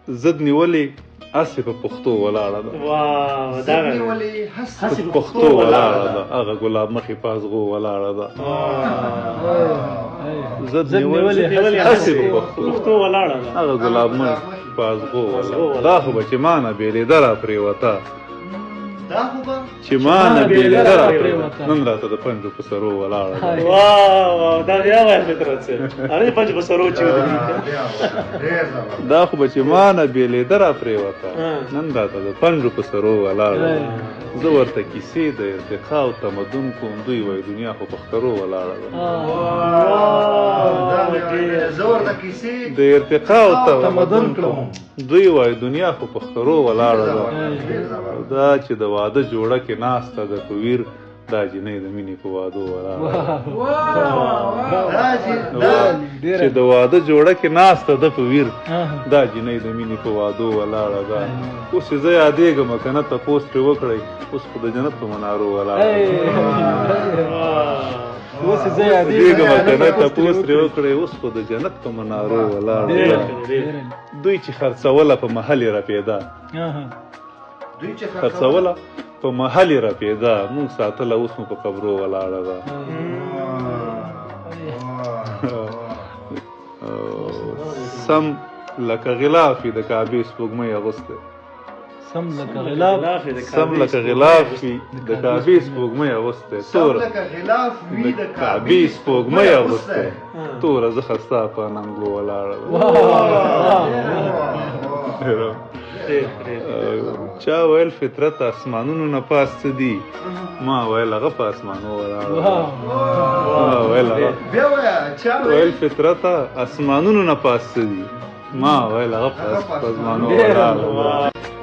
ضد نیولې هسې په پښتو ولاړه ده. واو دا په پښتو ولاړه ده. هغه ګلاب مخې پازغو ولاړه ده. ضد نیولې هسې په پښتو ولاړه ده. هغه ګلاب مخې پازغو ولاړه. دا خو به چې ما نه بېلېده را پرېوته، چې ما نه بېلېده را پرېوته، نن راته د پنجو په سرو ولاړه ده. واو دا بیا وایه فطرت صاحب، هغې پنجو په سرو چې دا خو به چې ما نه بېلېده را پرېوته، نن راته د پنجو په سرو ولاړه ده. زه ورته کیسې د ارتقا او تمدن کوم، دوی وایي دنیا خو په ښکرو ولاړه ده. د ارتقا او تمدن کوم، دوی وایي دنیا خو په ښکرو ولاړه ده. دا چې د واده جوړه کې ناسته ده په ویر، دا جنۍ د مینې په وادو ولاړه ده. چې د واده جوړه کې ناسته ده په ویر، دا جنۍ د مینې په وادو ولاړه ده. اوس چې زه یادېږم که نه تپوس پرې وکړئ، اوس خو د جنت په منارو ولاړه ده. اوس زه یادېږم که نه تپوس پرې وکړئ، اوس خو د جنت په منارو ولاړه ده. دوی چې خرڅوله په محل یې رپېده، خرڅوله په محل یې رپېده، موږ ساتله اوس مو په قبرو ولاړه ده. سم لکه غلاف د کعبې سپوږمۍ اغوستی، سم لکه غلاف د کعبې سپوږمۍ اغوستی، توره د کعبې سپوږمۍ اغوستی، توره زخه ستا په ننګو ولاړه ده. چا ویل فطرت اسمانونو نه پاس څه دي، ما ویل هغه په اسمانو ولاړه ده. ویل فطرت اسمانونو نه پاس څه دي، ما ویل هغه په اسمانو ولاړه ده.